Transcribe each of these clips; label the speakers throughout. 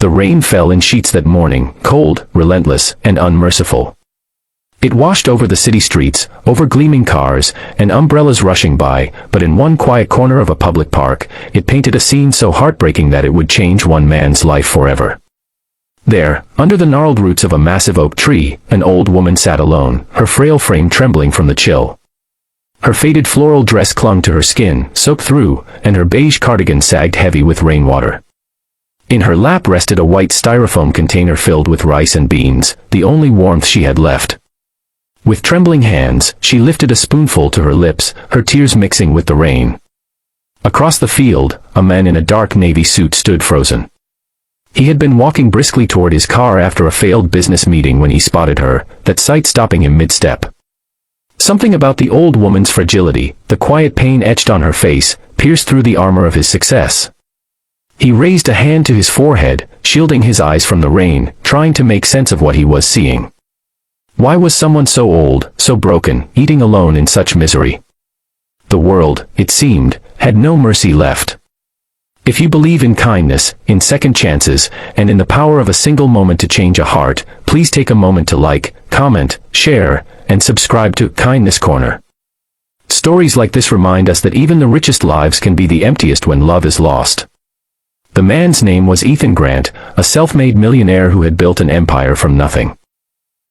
Speaker 1: The rain fell in sheets that morning, cold, relentless, and unmerciful. It washed over the city streets, over gleaming cars, and umbrellas rushing by, but in one quiet corner of a public park, it painted a scene so heartbreaking that it would change one man's life forever. There, under the gnarled roots of a massive oak tree, an old woman sat alone, her frail frame trembling from the chill. Her faded floral dress clung to her skin, soaked through, and her beige cardigan sagged heavy with rainwater. In her lap rested a white styrofoam container filled with rice and beans, the only warmth she had left. With trembling hands, she lifted a spoonful to her lips, her tears mixing with the rain. Across the field, a man in a dark navy suit stood frozen. He had been walking briskly toward his car after a failed business meeting when he spotted her, that sight stopping him mid-step. Something about the old woman's fragility, the quiet pain etched on her face, pierced through the armor of his success. He raised a hand to his forehead, shielding his eyes from the rain, trying to make sense of what he was seeing. Why was someone so old, so broken, eating alone in such misery? The world, it seemed, had no mercy left. If you believe in kindness, in second chances, and in the power of a single moment to change a heart, please take a moment to like, comment, share, and subscribe to Kindness Corner. Stories like this remind us that even the richest lives can be the emptiest when love is lost. The man's name was Ethan Grant, a self-made millionaire who had built an empire from nothing.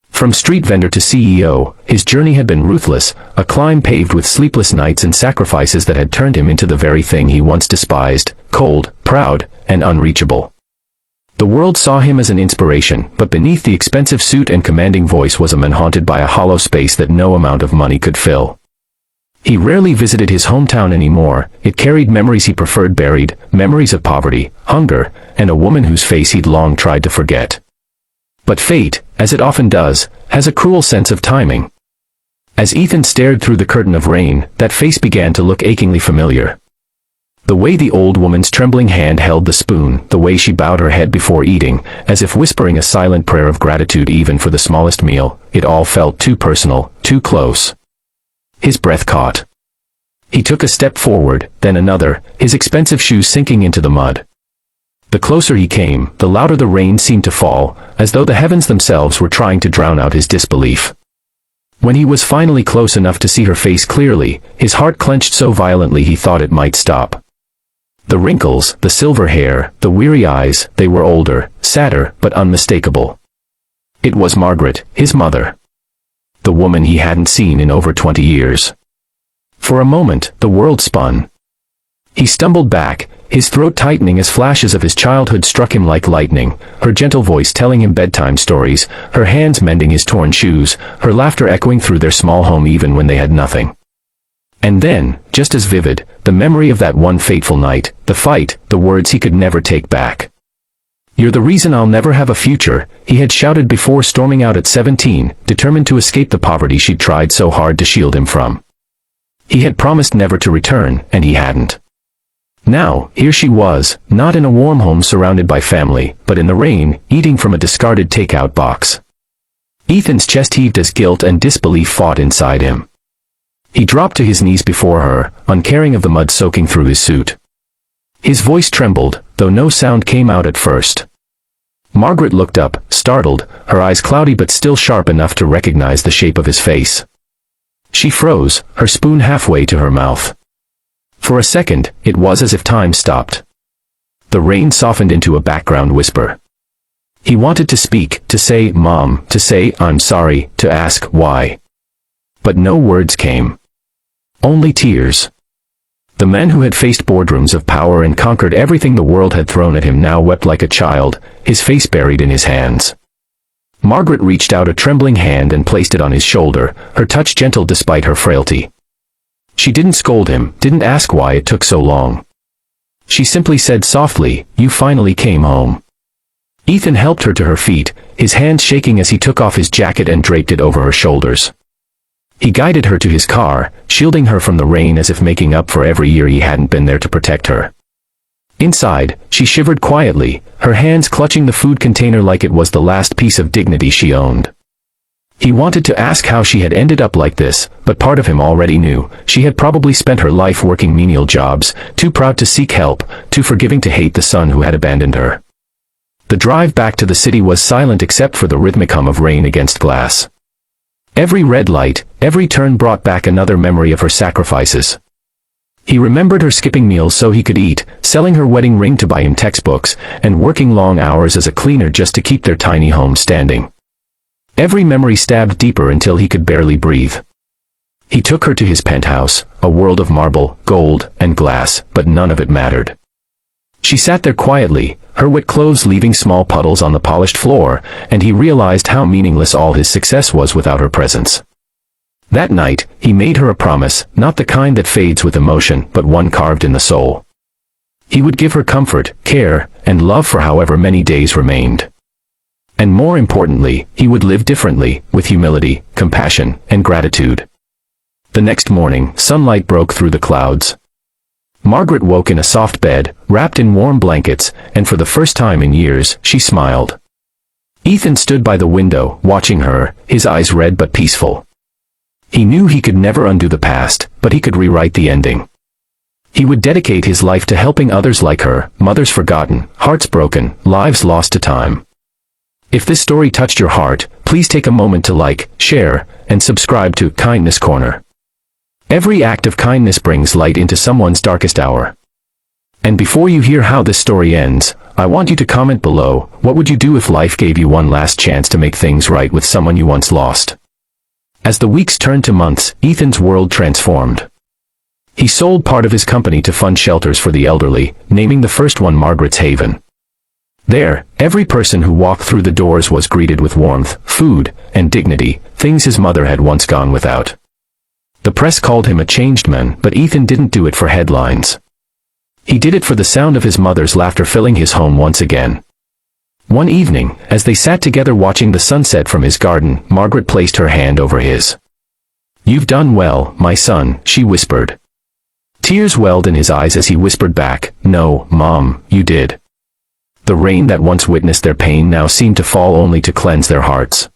Speaker 1: From street vendor to CEO, his journey had been ruthless, a climb paved with sleepless nights and sacrifices that had turned him into the very thing he once despised, cold, proud, and unreachable. The world saw him as an inspiration, but beneath the expensive suit and commanding voice was a man haunted by a hollow space that no amount of money could fill. He rarely visited his hometown anymore. It carried memories he preferred buried, memories of poverty, hunger, and a woman whose face he'd long tried to forget. But fate, as it often does, has a cruel sense of timing. As Ethan stared through the curtain of rain, that face began to look achingly familiar. The way the old woman's trembling hand held the spoon, the way she bowed her head before eating, as if whispering a silent prayer of gratitude even for the smallest meal, it all felt too personal, too close. His breath caught. He took a step forward, then another, his expensive shoes sinking into the mud. The closer he came, the louder the rain seemed to fall, as though the heavens themselves were trying to drown out his disbelief. When he was finally close enough to see her face clearly, his heart clenched so violently he thought it might stop. The wrinkles, the silver hair, the weary eyes, they were older, sadder, but unmistakable. It was Margaret, his mother. The woman he hadn't seen in over 20 years. For a moment, the world spun. He stumbled back, his throat tightening as flashes of his childhood struck him like lightning, her gentle voice telling him bedtime stories, her hands mending his torn shoes, her laughter echoing through their small home even when they had nothing. And then, just as vivid, the memory of that one fateful night, the fight, the words he could never take back. "You're the reason I'll never have a future," he had shouted before storming out at 17, determined to escape the poverty she'd tried so hard to shield him from. He had promised never to return, and he hadn't. Now, here she was, not in a warm home surrounded by family, but in the rain, eating from a discarded takeout box. Ethan's chest heaved as guilt and disbelief fought inside him. He dropped to his knees before her, uncaring of the mud soaking through his suit. His voice trembled, though no sound came out at first. Margaret looked up, startled, her eyes cloudy but still sharp enough to recognize the shape of his face. She froze, her spoon halfway to her mouth. For a second, it was as if time stopped. The rain softened into a background whisper. He wanted to speak, to say, "Mom," to say, "I'm sorry," to ask, "Why?" But no words came. Only tears. The man who had faced boardrooms of power and conquered everything the world had thrown at him now wept like a child, his face buried in his hands. Margaret reached out a trembling hand and placed it on his shoulder, her touch gentle despite her frailty. She didn't scold him, didn't ask why it took so long. She simply said softly, "You finally came home." Ethan helped her to her feet, his hands shaking as he took off his jacket and draped it over her shoulders. He guided her to his car, shielding her from the rain as if making up for every year he hadn't been there to protect her. Inside, she shivered quietly, her hands clutching the food container like it was the last piece of dignity she owned. He wanted to ask how she had ended up like this, but part of him already knew. She had probably spent her life working menial jobs, too proud to seek help, too forgiving to hate the son who had abandoned her. The drive back to the city was silent except for the rhythmic hum of rain against glass. Every red light, every turn brought back another memory of her sacrifices. He remembered her skipping meals so he could eat, selling her wedding ring to buy him textbooks, and working long hours as a cleaner just to keep their tiny home standing. Every memory stabbed deeper until he could barely breathe. He took her to his penthouse, a world of marble, gold, and glass, but none of it mattered. She sat there quietly, her wet clothes leaving small puddles on the polished floor, and he realized how meaningless all his success was without her presence. That night, he made her a promise, not the kind that fades with emotion, but one carved in the soul. He would give her comfort, care, and love for however many days remained. And more importantly, he would live differently, with humility, compassion, and gratitude. The next morning, sunlight broke through the clouds. Margaret woke in a soft bed, wrapped in warm blankets, and for the first time in years, she smiled. Ethan stood by the window, watching her, his eyes red but peaceful. He knew he could never undo the past, but he could rewrite the ending. He would dedicate his life to helping others like her, mothers forgotten, hearts broken, lives lost to time. If this story touched your heart, please take a moment to like, share, and subscribe to Kindness Corner. Every act of kindness brings light into someone's darkest hour. And before you hear how this story ends, I want you to comment below, what would you do if life gave you one last chance to make things right with someone you once lost? As the weeks turned to months, Ethan's world transformed. He sold part of his company to fund shelters for the elderly, naming the first one Margaret's Haven. There, every person who walked through the doors was greeted with warmth, food, and dignity, things his mother had once gone without. The press called him a changed man, but Ethan didn't do it for headlines. He did it for the sound of his mother's laughter filling his home once again. One evening, as they sat together watching the sunset from his garden, Margaret placed her hand over his. "You've done well, my son," she whispered. Tears welled in his eyes as he whispered back, "No, Mom, you did." The rain that once witnessed their pain now seemed to fall only to cleanse their hearts.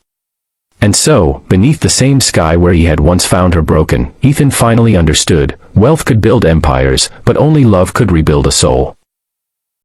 Speaker 1: And so, beneath the same sky where he had once found her broken, Ethan finally understood, wealth could build empires, but only love could rebuild a soul.